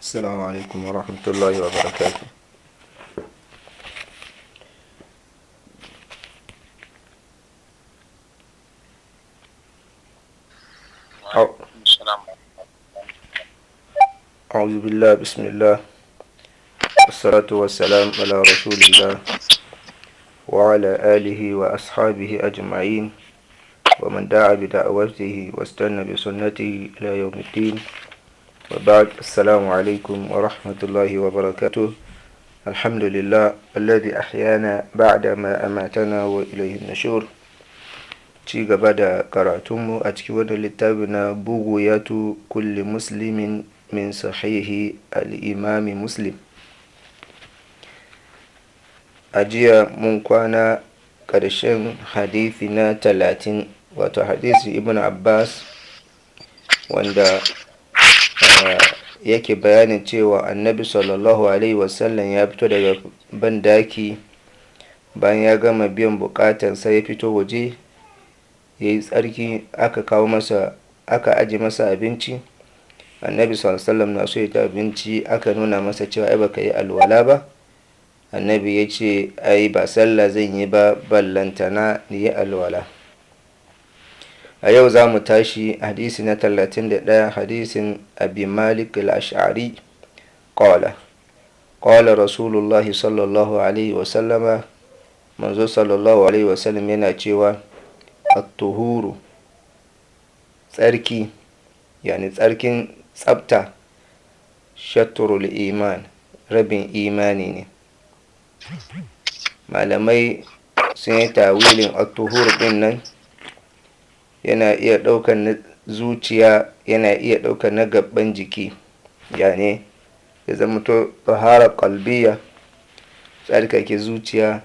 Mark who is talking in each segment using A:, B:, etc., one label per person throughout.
A: السلام عليكم ورحمة الله وبركاته. أع-
B: وعليكم السلام ورحمة الله.
A: أعوذ بالله، بسم الله، والصلاة والسلام على رسول الله وعلى آله وأصحابه أجمعين، ومن دعا بدعوته واستنى بسنته إلى يوم الدين، وبعد. السلام عليكم ورحمة الله وبركاته. الحمد لله الذي أحيانا بعدما أماتنا وإليه النشور. ci gaba da karatunmu a cikin wani littafi na buguyatu kulli muslimin min sahihi al'imami muslim. A jiya mun kwana ƙarshen hadithi na 30, wato hadisi ibn abbas, wanda yake bayanin cewa annabi sallallahu alaihi wasallam ya fito daga bandaki bayan ya gama biyan bukatansa, ya fito waje ya yi tsarki, aka aji masa abinci. Annabi sallallahu na so ya ta abinci, aka nuna masa cewa ai baka yi alwala ba. Annabi ya ce ai ba sallah zan yi ba, ballantana ni yi alwala. A yau za mu tashi hadisi na 31, hadisin abi malik al-ash'ari qala rasulullahi sallallahu alaihi wasallama, manzo sallallahu alaihi wasallam yana cewa at-tuhuru, tsarki, yani tsarkin tsabta, shatrul iman, rabin imani ne. Malamai sun yi tawilin at-tuhur din nan, yana iya ɗaukar na zuciya, yana iya ɗaukar na gaban jiki, yani ya zama to tahara qalbiyya, tsarkake zuciya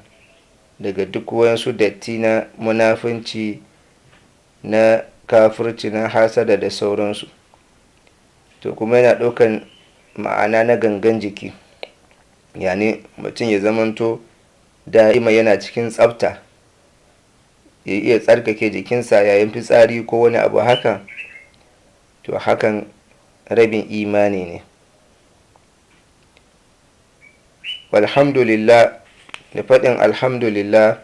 A: daga duk wayansu datti na munafunci, na kafirci, na hasada da sauransu. To kuma yana ɗaukan ma'ana na gangan jiki, yani mutum ya zamanto da'ima yana cikin tsafta, ya iya tsarkake jikinsa yayin fitsari ko wani abu haka, to hakan rabin imani ne. Walhamdulillah, da faɗin alhamdulillah,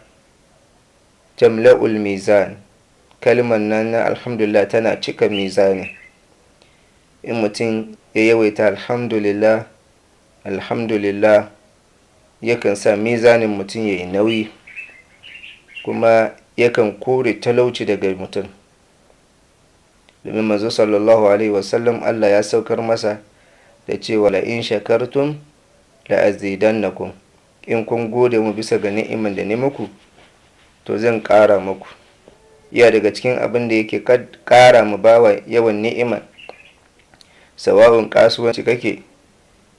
A: tamla'ul mizan, kalmar nan na alhamdulillah tana cika mizani. In mutum ya yawaita alhamdulillah yakan sa mizanin mutum ya yi nauyi, kuma yakan kore talauci daga mutum. Domin manzo sallallahu alaihi wasallam, Allah ya saukar masa da cewa la in shakartum la azidannakum, in kun gode mu bisa ga ni'iman da ne muku, to zan ƙara muku. Ya daga cikin abin da yake ƙara mu bawa yawan ni'ima, sawa'un kasuwanci kake,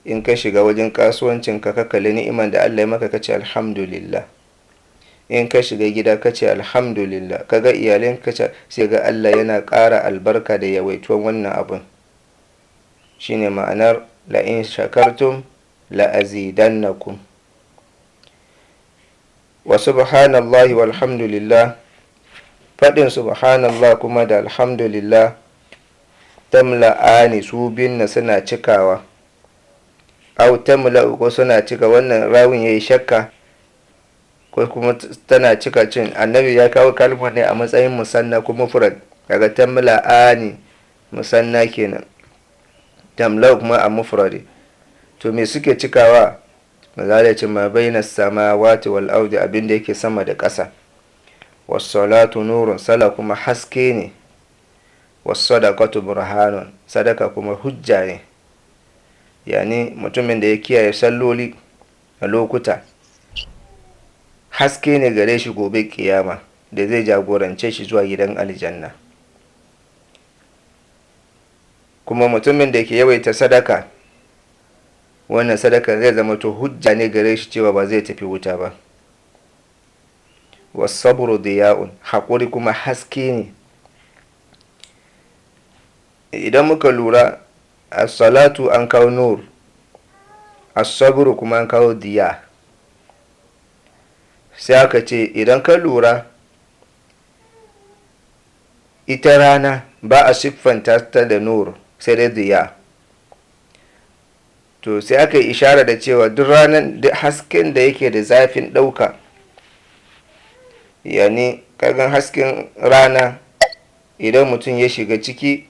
A: in ka shiga wajen kasuwancin ka kalli ni'iman da Allah ya maka, kace alhamdulillah. In ka shiga gida kace alhamdulillah, kaga iyalin kace, sai ga Allah yana ƙara albarka da yawaituwan wannan abun. Shine ma'anar la in shakartum la azidannakum. Wa subhanallahi walhamdulillah, faɗin subhanallah kuma da alhamdulillah, tamla'ani, su biyun na suna cikawa, au tamla'u, ko suna cika, wannan rawin yayi shakka, ko kuma tana cika cin. Annabi ya kawo kalmar ne a matsayin musanna kuma mufrad, daga tamla'ani musanna kenan, tamla'u kuma a mufradi. To me suke cikawa? mazalacin ma bainas samawati wal ardi, abinda yake sama da ƙasa. Was-salatu nurun, sala kuma haske ne. Was-sadaqatu burhanun, sadaka kuma hujja ne. Yani mutumin da ya kiyaye salloli a lokuta, haske ne gare shi gobe kiyama, da zai jagorance shi zuwa gidan aljanna. Kuma mutumin da ke yawaita sadaka, wannan sadaka zai zama to hujja ne gare shi cewa ba zai tafi wuta ba. Was-sabru diya'un, haƙuri kuma haske ne. Idan muka lura, as-salatu an kawo nur, as-sabru kuma an kawo diya. Sai aka ce idan ka lura, ita rana ba a siffanta ta da nur, sai dai diya. to sai aka yi ishara da cewa duk ranar da hasken da yake da zafin ɗauka, yani kagan hasken rana idan mutum ya shiga ciki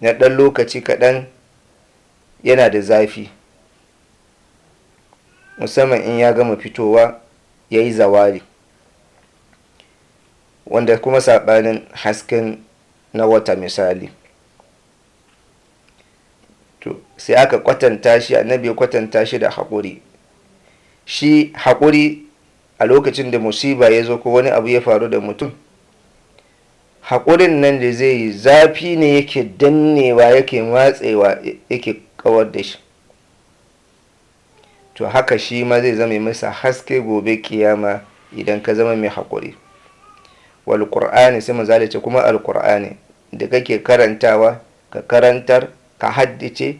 A: na ɗan lokaci kaɗan yana da zafi, musamman in ya gama fitowa ya yi zawali, wanda kuma saɓanin hasken na wata misali. To sai aka kwatanta shi, annabi ya kwatanta shi da haƙuri. Shi haƙuri a lokacin da musiba ya zo ko wani abu ya faru da mutum, haƙurin nan da zai yi zafi ne yake dannewa, yake matsewa, yake kawar da shi. To haka shi ma zai zama masa haske gobe kiyama idan ka zama mai haƙuri. Wal Qur'ani, sai manzo ce kuma Al-Qur'ani da kake karantawa, ka karantar, ka haddace,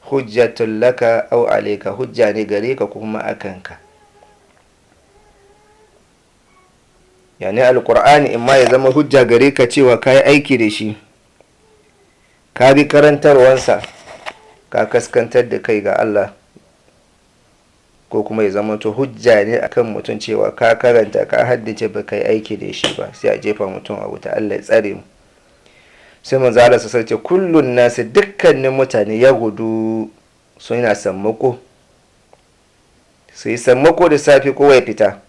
A: hujjatul laka aw alayka, hujja ne gare ka kuma akanka. Yani Al-Qur'ani in ma ya zama hujja gare ka cewa ka yi aiki da shi, ka bi karantarwansa, ka kaskantar da kai ga Allah, ko kuma ya zama to hujja ne akan mutum cewa ka karanta, ka haddace, ba kai aiki da shi ba, sai a jefa mutum a wuta. Allah ya tsare mu. Sai manzo Allah sa ce kullun nasi, dukkanin mutane ya gudu, so yana sammako, sai sammako da safi kowa ya fita,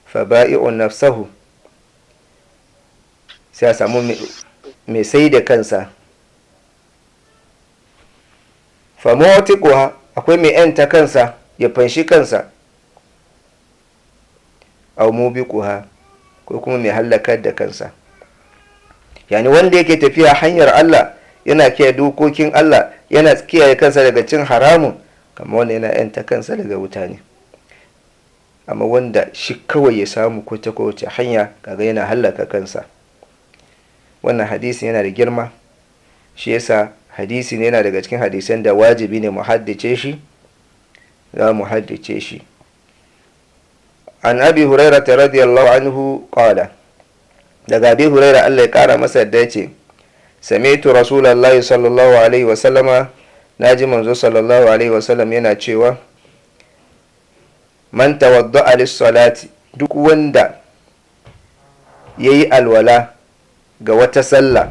A: fa ba'i'un nafsahu, sai a samu mai sai da kansa, fa mawtiquha, akwai mai yanta kansa ya fanshi kansa, aw mubiquha, ko kuma mai halakar da kansa. Yani wanda yake tafiya hanyar Allah, yana kiyaye dokokin Allah, yana kiyaye kansa daga cin haramun, kamar wanda yana yanta kansa daga wuta ne. Amma wanda shi kawai ya samu ko ta kowace hanya, kaga yana halaka kansa. Wannan hadisi yana da girma, shi yasa hadisi ne yana daga cikin hadisan da wajibi ne mu haddace shi, za mu haddace shi. An Abi Hurairah radiyallahu anhu qala, daga Abi Hurairah Allah ya kara masa yadda yace, sami'tu Rasulullahi sallallahu alaihi wa sallama, naji manzo sallallahu alaihi wa sallam yana cewa, man tawadda'a lis-salati, duk wanda yayi alwala ga wata sallah,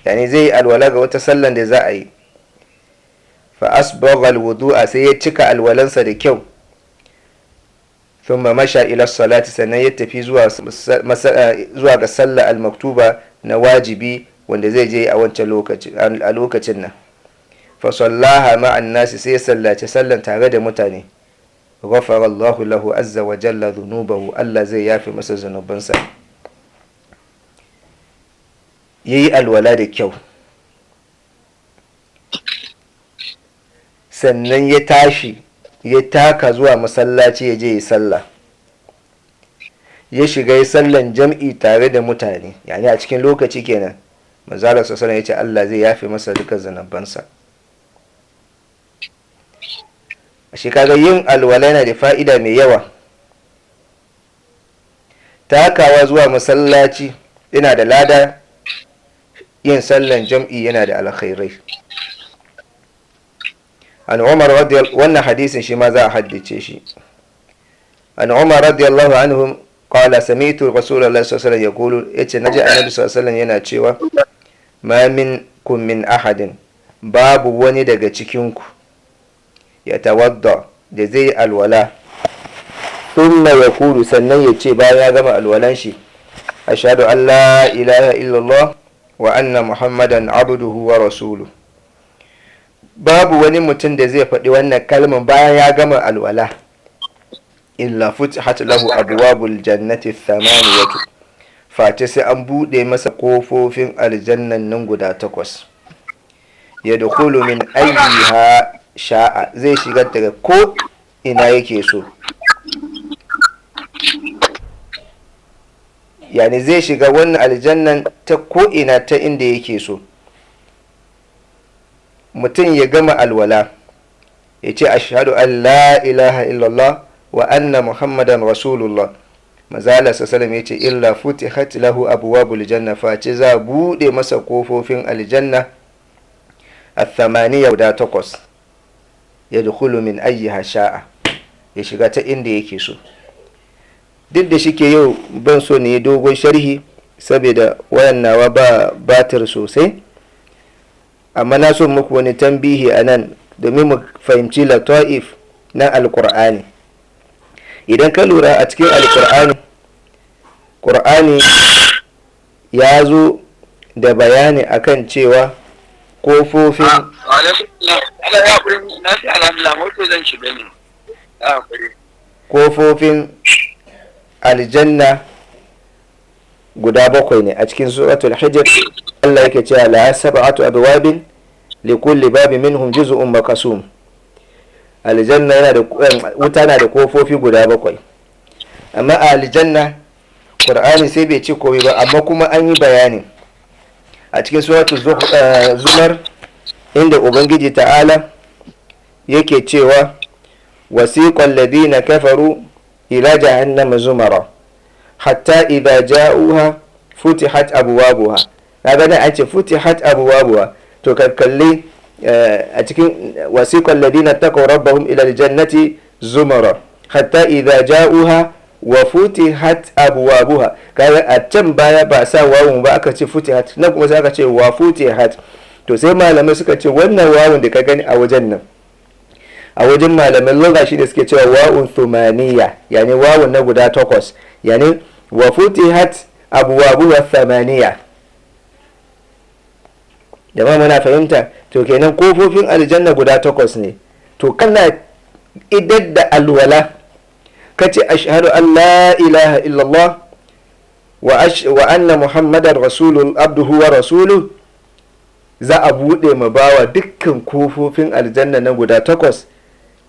A: yani zai yi alwala ga wata sallan da za a yi, fa asbagha al-wudu'a, sai ya cika alwalansa da kyau, thumma masha ila salati, sannan ya tafi zuwa ga sallah al-maktuba na wajibi wanda zai je a wancan lokacin nan, fa sallaha ma'an nasi, sai ya sallaci sallan tare da mutane, ghafara Allahu lahu azza wa jalla dhunubahu, Allah zai yafi masa zunubansa. Yayi alwala da kyau, sannan ya tashi ya taka zuwa masallaci ya je ya sallah, ya shiga ya sallan jam'i tare da mutane, yani a cikin lokaci kenan. Manzo Allah sallallahu alaihi wasallam ya ce Allah zai yafe masa duka zanabansa. Ashe kaga yin alwala yana da fa'ida mai yawa. Takawa zuwa masallaci yana da lada, yin sallan jam'i yana da alkhairai. An Umar radiyallahu, wannan hadisin shi ma za a haddace shi. An Umar radiyallahu anhu qala, sami'tu Rasulullahi sallallahu alaihi wasallam yaqulu, yace naji Annabi sallallahu alaihi wasallam yana cewa, ma minkum min ahadin, babu wani daga cikinku, ya tawadda, da zai alwala, thumma yaqulu, sannan ya ce bayan ya gama alwalan shi, ashhadu an la ilaha illallah wa anna muhammadan abduhu wa rasuluhu. Babu wani mutum da zai faɗi wannan kalman bayan ya gama alwala, illa futihat lahu abwabul jannati thamaniyatu, face sai an buɗe masa kofofin aljannan nan guda 8, yadkhulu min ayyiha sha'a, zai shiga daga ko ina yake so, yani zai shiga wannan aljannan ta ko ina, ta inda yake so. Mutum ya gama alwala ya ce ashhadu an la ilaha illallah wa anna muhammadan rasulullah, mazala sallam ya ce illa futihat lahu abwabul janna, face za bude masa kofofin aljanna الثمانية guda 8, yadkhulu min ayyiha sha'a, ya shiga ta inda yake so. Duk da shike yau ban so ne dogon sharhi saboda wayan nawa ba batir sosai, amma na so muku wani tambihi anan domin mu fahimci lataif na alqur'ani. Idan ka lura a cikin alqur'ani ya zo da bayani akan cewa kofofin aljanna guda 7 ne a cikin suratul hijr. Allah yake cewa la sab'atu abwabin li kulli babin minhum juz'un maqsum. Aljanna yana da wuta na da kofofi guda 7, amma a aljanna Qur'ani sai bai ci komai ba, amma kuma an yi bayani a cikin suratul zumar inda ubangiji ta'ala yake cewa wasiqal ladina kafaru ila jahannama zumara hatta idha ja'uha futihat abwabuha. kaga nan an ce futihat abwabuha, to kalli a cikin wasiqal ladina taqaw rabbahum ila aljannati zumara hatta idha ja'uha wa futihat abwabuha. kaga a can baya ba sa wawun ba, aka ce futihat, nan kuma sai aka ce wa futihat. to sai malamai suka ce wannan wawun da ka gani a wajen nan, a wajen malamin lugha shi da suke cewa wawun thumaniya, yani wawun na guda 8, yani wa futihat abwabuha thamaniya. jama'a muna fahimta? to kenan kofofin aljanna guda 8 ne. to kana idan da alwala kace ashhadu an la ilaha illallah wa anna muhammadar rasulul abduhu wa rasuluhu, za a bude ma bawa dukkan kofofin aljanna na guda 8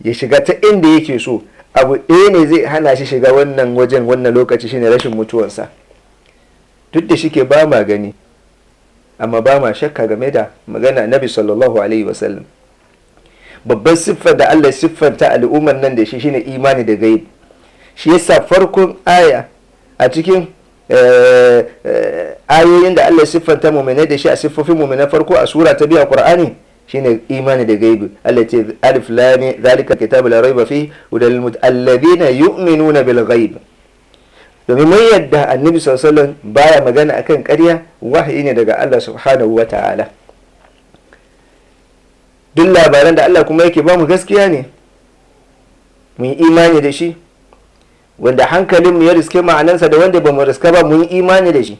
A: ya shiga ta inda yake so. abu ɗaya ne zai hana shi shiga wannan wajen wannan lokaci, shine rashin mutuwansa. duk da shike ba ma gani, amma ba ma shakka game da magana nabi sallallahu alaihi wasallam. babban siffar da Allah siffanta al'ummar nan da shi shine imani da gaib. shi yasa farkon aya a cikin ayoyin da Allah siffanta mu'minai da shi a siffofin mu'minan farko a sura ta biyu a Qur'ani shine imani da gaibi. Allah ce alif lam mim zalika kitabu la raiba fihi hudal alladhina yu'minuna bil ghaib. domin mun yadda annabi sallallahu alaihi wasallam baya magana akan ƙarya, wahayi ne daga Allah subhanahu wata'ala. duk labaran da Allah kuma yake ba mu gaskiya ne, mun imani da shi, wanda hankalinmu ya riske ma'anansa da wanda ba mu riska ba mun imani da shi.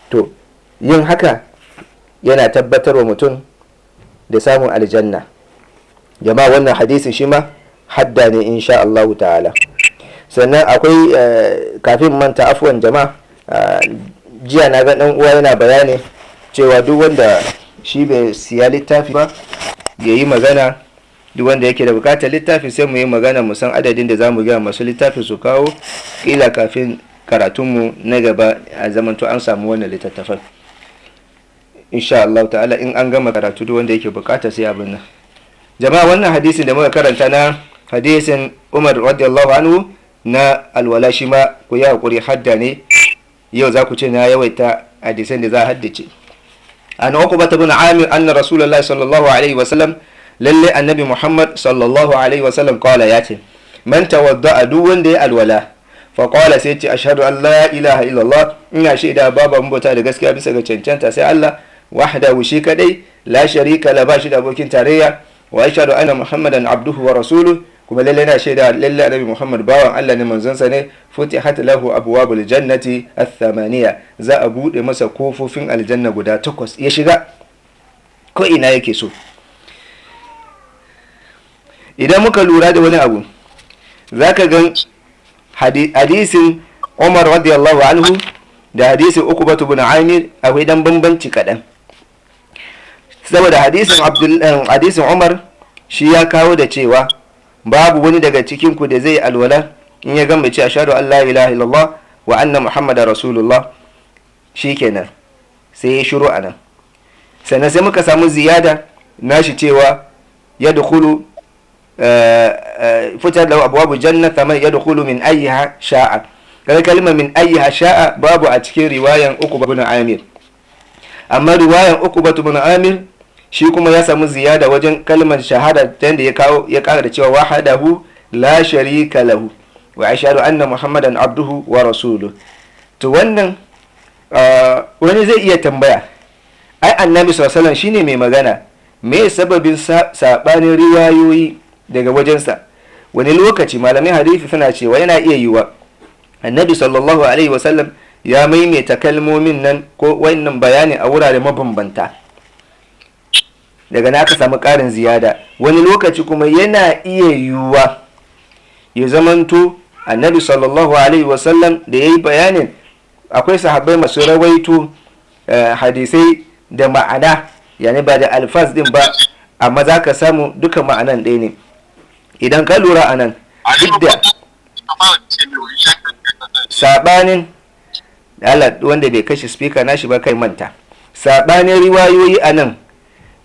A: to yin haka yana tabbatar wa mutum da samun aljanna. jama'a wannan hadisin shi ma hadda ne insha Allah ta'ala. sannan akwai kafin manta afwan jama'a, jiya na ga dan uwa yana bayani cewa duk wanda shi bai siya littafi ba ya yi magana, duk wanda yake da bukatar littafi sai mu yi magana mu san adadin da zamu ga masu littafi su kawo, kila kafin karatunmu na gaba a zamanto an samu wannan littattafan insha Allah ta'ala. in an gama karatu duk wanda yake bukata sai abin nan. jama'a wannan hadisin da muka karanta na hadisin Umar radiyallahu anhu na alwala, shi ma ku yi hakuri hadda ne, yau za ku ce na yawaita hadisan da za a haddace. an uqbata bin amir anna rasulullahi sallallahu alaihi wasallam, lalle annabi muhammad sallallahu alaihi wasallam qala ya ce man tawadda duk wanda ya alwala fa qala sai ce ashhadu an la ilaha illallah, ina shaida babu mabota da gaskiya bisa ga cancanta sai Allah wahdahu shi kadai, la sharika la bashi da abokin tarayya, wa ashhadu anna muhammadan abduhu wa rasuluhu, kuma lalle na shaida lalle annabi muhammad bawan Allah ne manzon sa ne. futihat lahu abwabul jannati ath-thamaniya, za a bude masa kofofin aljanna guda 8 ya shiga ko ina yake so. idan muka lura da wani abu zaka ga hadisin Umar radiyallahu anhu da hadisin Uqbah ibn Amir akwai dan bambanci kadan, saboda hadisin Umar shi ya kawo da cewa babu wani daga cikin ku da zai alwala in ya gama ce ashhadu an la ilaha illallah wa anna muhammadar rasulullah, shikenan sai ya shiru anan. sannan sai muka samu ziyada nashi cewa yadkhulu fitar da abwabu janna thama yadkhulu min ayyiha sha'a. kaga kalmar min ayyiha sha'a babu a cikin riwayan Uqbah ibn Amir, amma riwayan Uqbah ibn Amir shi kuma ya samu ziyada wajen kalmar shahada ta da ya kara da cewa wahdahu la sharika lahu wa ashhadu anna muhammadan abduhu wa rasuluhu. To wannan wani zai iya tambaya, ai annabi sallallahu alaihi wasallam shine mai magana, me sababin sabanin riwayoyi daga wajensa? Wani lokaci malamin hadisi suna cewa yana iya yiwa annabi sallallahu alaihi wasallam ya maimaita kalmomin nan ko wannan bayani a wurare mabambanta, daga na aka samu ƙarin ziyada. Wani lokaci kuma yana iya yiwuwa ya zamanto annabi sallallahu alaihi wasallam da ya yi bayanin, akwai sahabbai masu rawaito hadisai da ma'ana, yani ba da alfaz din ba, amma za ka samu duka ma'anan ɗaya ne. Idan ka lura a nan, duk da saɓanin wanda bai kashe speaker nashi ba kai manta, saɓanin riwayoyi a nan,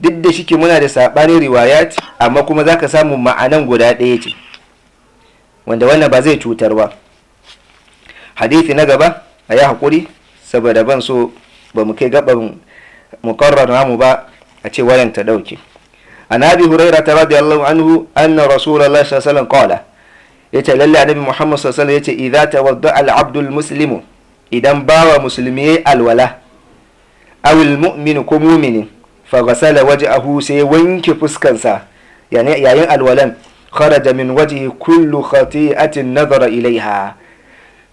A: duk da shike muna da saɓanin riwayat, amma kuma za ka samu ma'anan guda ɗaya ce, wanda wannan ba zai cutar ba. Hadithi na gaba a yi haƙuri saboda ban so ba mu kai gaban mukarrar namu ba a ce wayan ta ɗauke. An abi hurairah radiyallahu anhu anna rasulullahi sallallahu alaihi wasallam qala, yace lalle annabi Muhammad sallallahu alaihi wasallam yace idza tawadda al-abdu al-muslimu, idan bawa musulmi yayi alwala, aw al-mu'minu ko mu'mini fa ghasala wajhahu, sai wanke fuskansa, yani yayin alwalan, kharaja min wajhi kullu khati'atin nadara ilaiha,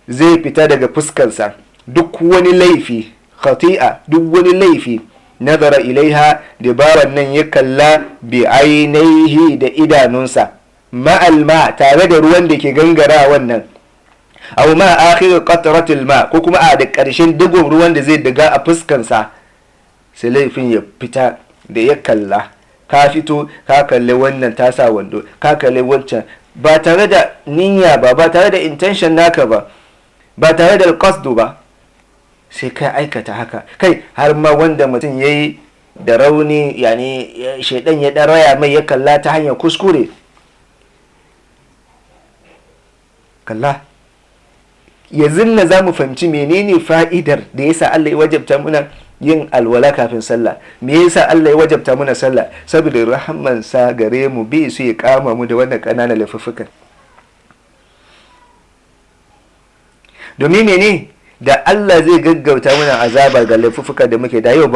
A: zai fita daga fuskansa duk wani laifi, khati'a duk wani laifi, nazara ilaiha da bawan nan ya kalla bi ainihi da idanunsa, ma'al ma tare da ruwan da ke gangara wannan, aw ma akhir qatratil ma ko kuma a da karshen digon ruwan da zai daga a fuskansa, sai laifin ya fita da ya kalla. Ka fito ka kalle wannan ta sa wando, ka kalle wancan, ba tare da niyya ba tare da intention naka ba tare da alqasdu ba, sai kai aikata haka. Kai har ma wanda mutum yayi da rauni, yani shaidan ya raya mai ya kalla ta hanyar kuskure, kalla yanzu na za mu fahimci menene fa'idar da yasa Allah ya wajabta muna yin alwala kafin sallah. Me yasa Allah ya wajabta muna sallah? Saboda rahamansa gare mu bai su ya kama mu da wannan ƙananan laifuffukan. Domin mene? Da Allah zai gaggauta muna azaba ga laifuffukan da muke, da yau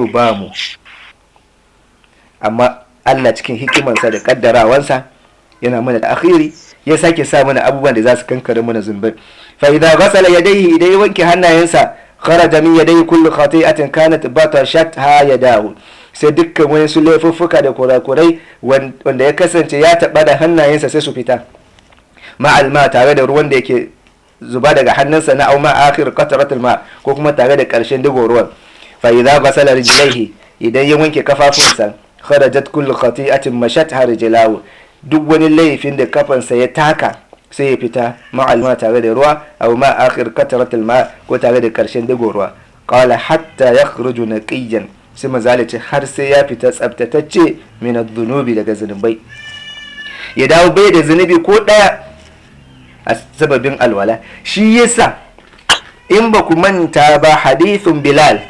A: ba mu. Amma Allah cikin hikimansa da kaddarawansa yana mana da akhiri, ya sake sa mana abubuwan da za su kankare mana zunubai. Fa idza ghasala yadayhi, idan ya wanke hannayensa, kharaja min yadayhi kullu khati'atin kanat batashatha yadahu, sai dukkan wani su laifuffuka da kurakurai wanda ya kasance ya taba da hannayensa sai su fita, ma'al ma tare da ruwan da yake zuba daga hannunsa na auma akhir qatratul ma ko kuma tare da karshen digo ruwan. Fa idza ghasala rijlaihi, idan ya wanke kafafunsa, kharajat kullu khati'atin mashatha rijlahu, duk wani laifin da kafansa ya taka sai ya fita, ma'al ma tare da ruwa, aw ma akhir qatratul ma ko tare da karshen digo ruwa. Qala hatta yakhruju naqiyan, sai mazalici har sai ya fita tsabtatacce min adh-dhunubi, daga zunubai, ya dawo bai da zunubi ko daya a sababin alwala. Shi yasa in ba ku manta ba hadithun Bilal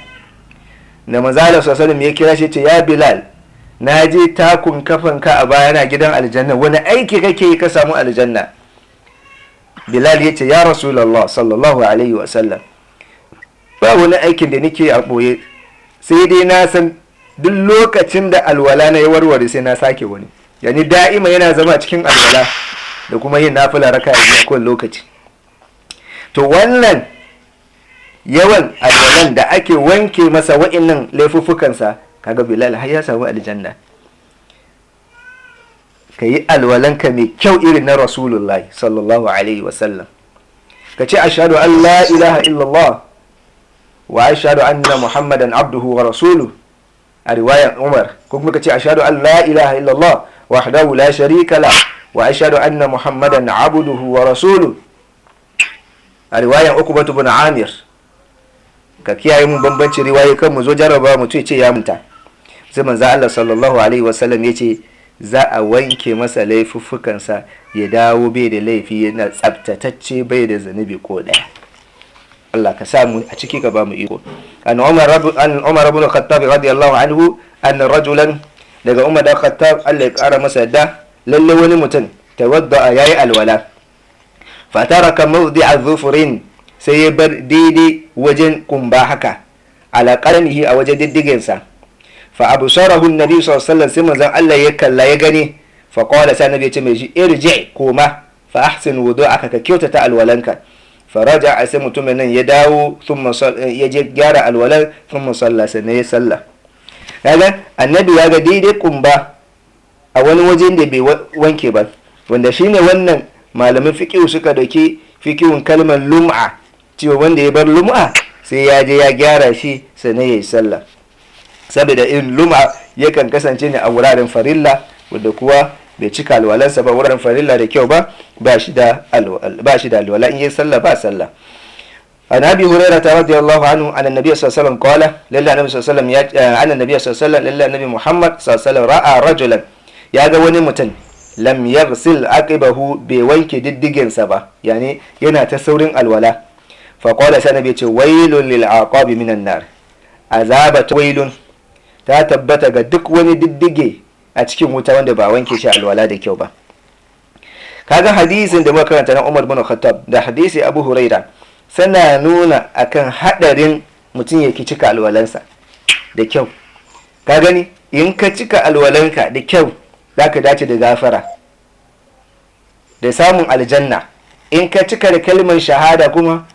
A: na manzala sallallahu ya kira shi ce, ya Bilal, na je takun kafanka a bayana gidan aljanna, wani aiki kake ka samu aljanna? Bilal ya ce, ya Rasulallah sallallahu alaihi wasallam, ba wani aikin da nake a boye, sai dai na san duk lokacin da alwala na ya warware sai na sake wani, yani da'ima yana zama cikin alwala da kuma yin nafila raka a kowane lokaci. To wannan yawan alwalan da ake wanke masa wa'innan laifuffukansa, kaga Bilal har ya samu aljanna. Ka yi alwalanka mai kyau irin na Rasulullah sallallahu alaihi wasallam, ka ce ashhadu an la ilaha illallah wa ashhadu anna muhammadan abduhu wa rasuluhu a riwayan Umar, ko kuma ka ce ashhadu an la ilaha illallah wahdahu la sharika la wa ashhadu anna muhammadan abduhu wa rasuluhu a riwayan Uqbah ibn Amir. Ka kiyaye mun bambanci riwaye kan mu zo jaraba mu ce ya munta. Sai manzo Allah sallallahu alaihi wasallam yace za a wanke masa laifuffukansa, ya dawo bai da laifi, yana tsabtatacce, bai da zanubi ko daya. Allah ka samu a ciki ka ba mu iko. An Umar ibn Khattab radiyallahu anhu anna rajulan, daga Umar da Khattab Allah ya kara masa yadda, lalle wani mutum tawadda yayi alwala fataraka mawdi'a dhufurin, sai ya bar daidai wajen kumba haka ala qarnihi a wajen diddigen sa. Fa absarahu an-nabi sallallahu alaihi wasallam, sai manzon Allah ya kalla ya gani, fa qala sai nabi ya ce mai shi irji koma fa ahsin wudu'aka, ka kyautata alwalanka. faraja a sai mutumin nan ya dawo ya je gyara alwalar thumma salla, sannan ya salla. kaga annabi ya ga daidai kumba a wani wajen da bai wanke ba, wanda shine wannan malamin fiqh suka dauki fiqhun kalmar lum'a, cewa wanda ya bar lum'a sai ya je ya gyara shi sannan ya yi sallah. saboda in lum'a yakan kasance ne a wuraren farilla, wanda kuwa bai cika alwalansa ba wurin farilla da kyau ba shi da alwala, in yi sallah ba sallah. an abi hurairah radiyallahu anhu anna nabiy sallallahu alaihi wasallam qala lalla nabiy sallallahu alaihi wasallam anna nabiy sallallahu alaihi wasallam lalla nabiy muhammad sallallahu alaihi wasallam ra'a rajulan, ya ga wani mutum lam yaghsil aqibahu, bai wanke diddigen sa ba, yani yana ta saurin alwala. fa qala sai nabi ce wailun lil aqabi minan nar, azabatu wailun ta tabbata ga duk wani diddige a cikin wuta wanda ba wanke shi alwala da kyau ba. kaga hadisin da muka karanta na Umar bin Khattab da hadisi Abu Huraira sana nuna akan hadarin mutum yake cika alwalansa da kyau. ka gani in ka cika alwalanka da kyau zaka dace da gafara da samun aljanna. in ka cika da kalmar shahada kuma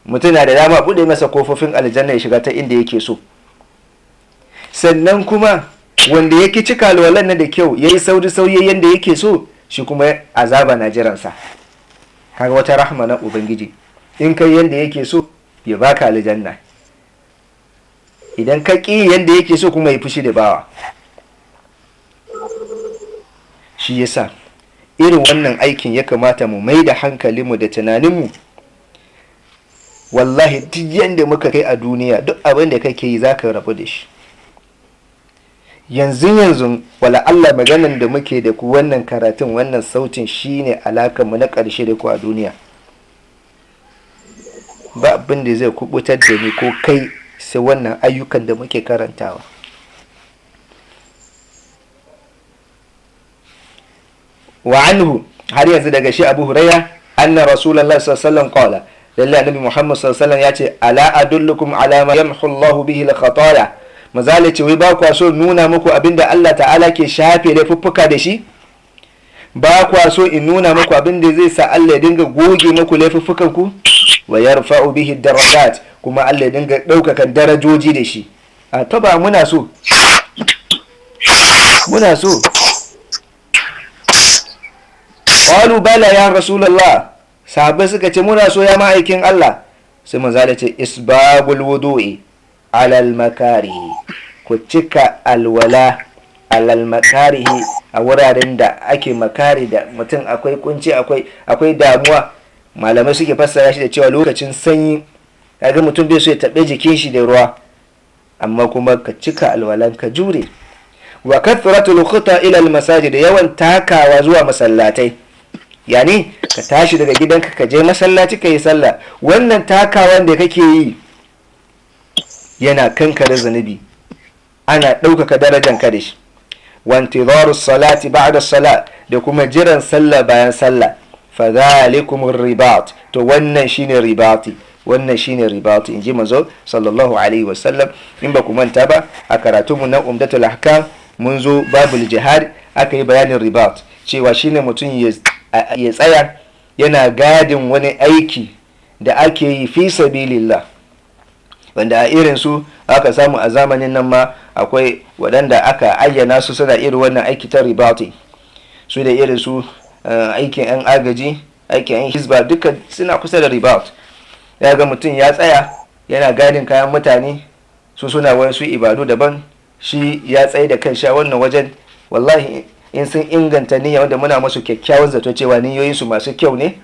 A: mutum na da dama bude masa kofofin aljanna ya shiga ta inda yake so. sannan kuma wanda yake cika alwalan na da kyau yayi sauri yanda yake so, shi kuma azaba na jiransa. kaga wata rahma na ubangiji, in kai yanda yake so ya baka aljanna, idan ka ki yanda yake so kuma ya fushi da bawa. shi yasa irin wannan aikin ya kamata mu mai da hankalinmu da tunaninmu. wallahi duk yanda muka kai a duniya, duk abin da kake yi zaka rabu da shi. yanzu wala Allah maganan da muke da ku, wannan karatun, wannan sautin shine alakan mu na ƙarshe da ku a duniya. ba abin da zai kubutar da ni ko kai sai wannan ayyukan da muke karantawa. wa anhu, har yanzu daga shi Abu Hurairah, anna Rasulullah sallallahu alaihi wasallam qala, lalle annabi Muhammad sallallahu alaihi wasallam ya ce ala adullukum ala ma yamhu Allahu bihi al-khataya, mazali ce wai ba kwa so nuna muku abinda Allah ta'ala ke shafe laifuffuka da shi? ba kwa so in nuna muku abinda zai sa Allah ya dinga goge muku laifuffukan ku? wa yarfa'u bihi darajat, kuma Allah ya dinga daukakan darajoji da shi. a to ba muna so qalu bala ya rasulullah, sahabbai suka ce muna so ya ma'aikin Allah. sai mazali ce isbabul wudu'i alal makarihi, ku cika alwala alal makarihi, a wuraren da ake makari da mutum akwai kunci, akwai damuwa. malamai suke fassara shi da cewa lokacin sanyi kaga mutum bai so ya taɓe jikin shi da ruwa, amma kuma ka cika alwalan ka jure. wa kathratul khuta ila al masajid, yawan takawa zuwa masallatai, yani ka tashi daga gidanka ka je masallaci ka yi sallah. wannan takawan da kake yi yana kankare zunubi, ana ɗaukaka darajan ka da shi. wa intizaru salati ba'da salat, da kuma jiran sallah bayan sallah. fa dhalikum ribat, to wannan shine ribati, inji manzo sallallahu alaihi wasallam. in ba ku manta ba a karatunmu na umdatul ahkam mun zo babul jihad, aka yi bayanin ribat, cewa shine mutum ya tsaya yana gadin wani aiki da ake yi fi sabilillah, wanda a irin su aka samu a zamanin nan ma akwai waɗanda aka ayyana su suna irin wannan aiki ta ribati. su da irin su aikin yan agaji, aikin yan hizba, duka suna kusa da ribat. ya ga mutum ya tsaya yana gadin kayan mutane, su suna wasu ibadu daban, shi ya tsaye da kan sha wannan wajen. wallahi in sun inganta niyya, wanda muna masu kyakkyawan zato cewa niyoyinsu masu kyau ne,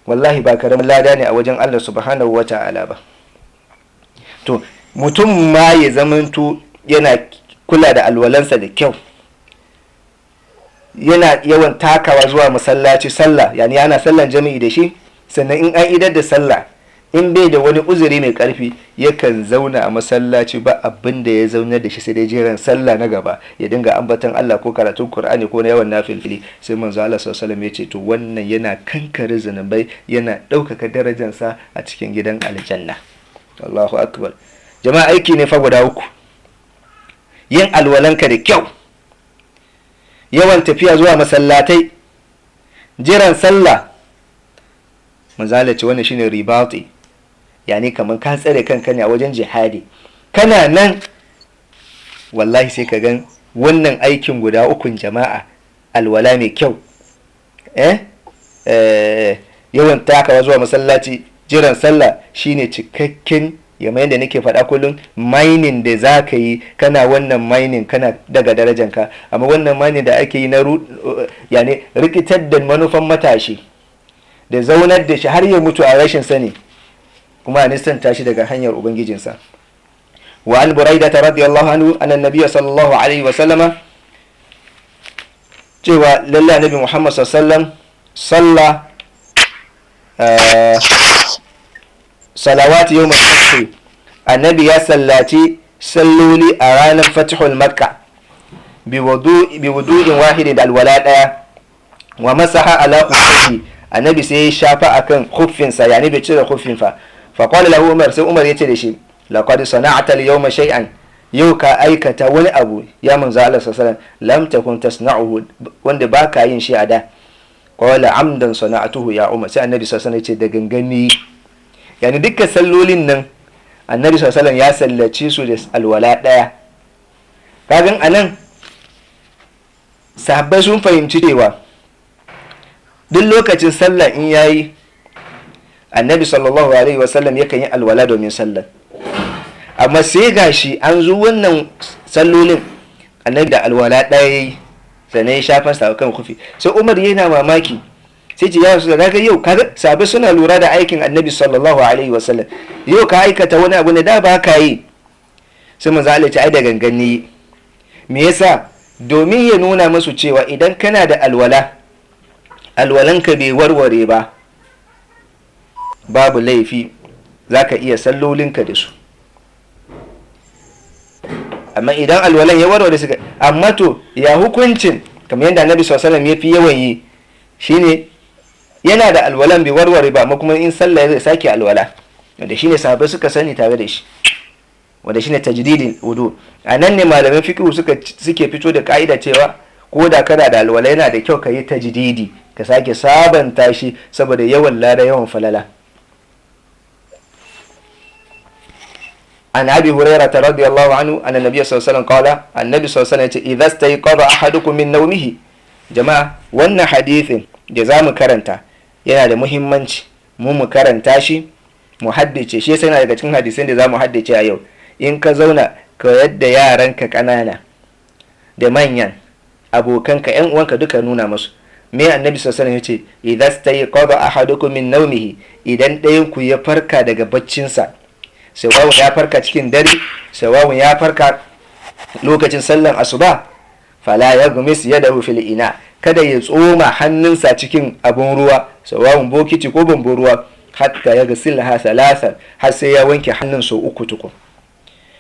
A: wallahi ba karamin lada ne a wajen Allah subhanahu wa ta'ala ba. to mutum ma ya zamanto yana kula da alwalansa da kyau, yana yawan takawa zuwa masallaci sallah, yani ana sallan jami'i da shi. sannan in an idar da sallah in bai da wani uzuri mai karfi yakan zauna a masallaci ba abin da ya zauna da shi sai dai jiran sallah na gaba ya dinga ambatan Allah ko karatun Qur'ani ko na yawan nafilfili. Sai manzo Allah sallallahu alaihi wasallam ya ce to wannan yana kankare zunubai, yana ɗaukaka darajarsa a cikin gidan aljanna. Allahu akbar. Jama'a aiki ne fa guda uku. Yin alwalanka da kyau, yawan tafiya zuwa masallatai, jiran sallah. Manzo Allah ce wannan shine ribati, yani kamar ka tsare kanka ne a wajen jihadi. Kana nan wallahi sai ka gan wannan aikin guda ukun jama'a, alwala mai kyau, yawan takawa zuwa masallaci, jiran sallah, shine cikakken yamma yadda nake faɗa kullum mining da za ka yi. Kana wannan mining kana daga darajanka, amma wannan mining da ake yi na yani rikitar da manufan matashi da zaunar da shi har ya mutu a rashin sani, kuma a nisanta shi daga hanyar ubangijinsa. Wa an buraida radiyallahu anhu anna nabiyya sallallahu alaihi wa sallama, cewa lalla nabi Muhammad sallallahu salla salawati yawm al-fath, annabi ya sallaci salloli a ranar fatihul makka bi wudu'in wahidin da alwala daya. Wa masaha ala khuffihi, annabi sai ya shafa akan khuffinsa, yani bai cire khuffin fa. Fa qala lahu Umar, sai Umar ya ce da shi laqad sana'ta al-yawma shay'an, yau ka aikata wani abu ya manzo Allah sallallahu alaihi wasallam lam takun tasna'uhu, wanda baka yin shi a da. Qala amdan sana'atuhu ya Umar, sai annabi sallallahu alaihi wasallam ya ce da gangani. Yani dukkan sallolin nan annabi sallallahu alaihi wasallam ya sallace su da alwala daya. Kagan anan sahabbai sun fahimci cewa duk lokacin sallah in yayi annabi sallallahu alaihi wasallam yakan yi alwala domin sallah. Amma sai gashi an zo wannan sallolin annabi da alwala daya yayi, sannan ya shafa sa kan kufi. Sai Umar yana mamaki, sai ce ya rasu da kaga yau kaga sahabbai suna lura da aikin annabi sallallahu alaihi wasallam, yau ka aikata wani abu ne da ba ka yi. Sai manzo Allah ya ce ai da gangani. Me yasa? Domin ya nuna musu cewa idan kana da alwalanka bai warware ba, babu laifi zaka iya sallolinka da su. Amma idan alwalan ya warware suka, amma to ya hukuncin kamar yadda annabi sallallahu alaihi wasallam ya fi yawan yi shine yana da alwalan bai warware ba, amma kuma in sallah zai sake alwala, wanda shine sahabbai suka sani tare da shi, wanda shine tajdidin wudu. A nan ne malaman fiqh suke fito da ka'ida cewa ko da kana da alwala yana da kyau ka yi tajdidi, ka sake sabanta shi saboda yawan lada, yawan falala. An Abi Hurairah radiyallahu anhu anna Nabiy sallallahu alaihi wasallam qala, annabi sallallahu alaihi wasallam idza istayqadha ahadukum min nawmihi. Jama'a, wannan hadithin da zamu karanta yana da muhimmanci mu karanta shi, mu haddace shi. Sai yana daga cikin hadisin da zamu haddace a yau. In ka zauna ka yadda yaranka kanana da manyan abokanka, yan uwanka duka nuna musu me annabi sallallahu alaihi wasallam yace idza stayqadha ahadukum min nawmihi, idan ɗayan ku ya farka daga baccinsa, sawawun ya farka cikin dare, sawawun ya farka lokacin sallan asuba, fala yaghmis yadahu fil ina, kada ya tsoma hannunsa cikin abun ruwa, sawawun bokiti ko bambun ruwa, hatta ya gasilha salasan, har sai ya wanke hannun sau uku tukun.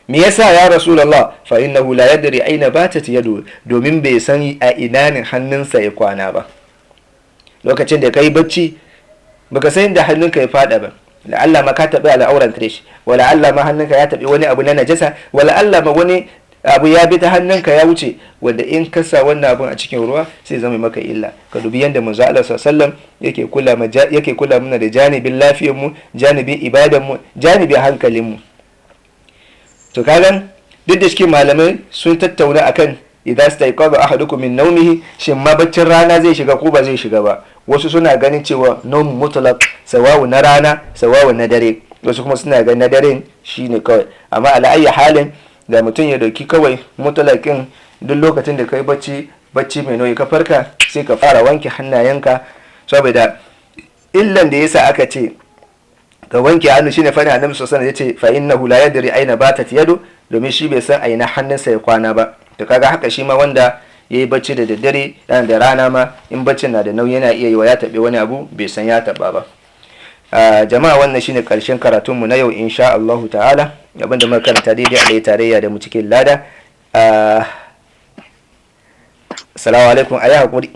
A: Me yasa ya rasulullah? Fa innahu la yadri aina batat yadu, domin bai san a ina ne hannunsa ya kwana ba. Lokacin da kai bacci baka san inda hannunka ya fada ba, la'alla ma ka tabi al'auran shi, wala Allah ma hannunka ya tabi wani abu na najasa, wala Allah ma wani abu ya bi ta hannunka ya wuce, wanda in ka sa wannan abun a cikin ruwa sai zama maka illa. Ka dubi yanda manzo Allah sallallahu alaihi wasallam yake kula mana da janibin lafiyar mu, janibin ibadan mu, janibin hankalin mu. To kagan duk da cikin malamai sun tattauna akan idan staiqadha ahadukum min nawmihi, shin ma baccin rana zai shiga ko ba zai shiga ba. Wasu suna ganin cewa nawm mutlaq, sawawu na rana sawawu na dare, wasu kuma suna ganin na daren shine kawai. Amma ala ayi halin da mutum ya dauki kawai mutlaqin, duk lokacin da kai bacci mai nauyi ka farka sai ka fara wanke hannayenka, saboda illan da yasa aka ce ka wanke hannu shine fani annabi sallallahu alaihi wasallam yace fa innahu la yadri aina batat yadu, domin shi bai san aina hannunsa ya kwana ba. To kaga haka shi ma wanda yayi bacci da daddare da rana ma in baccin na da nauyi yana iya yi wa ya tabe wani abu bai san ya taba ba. jama'a wannan shine karshen karatunmu na yau insha Allahu ta'ala. Abinda muka karanta daidai a tarayya da mu cikin lada. Assalamu alaikum, ayi hakuri.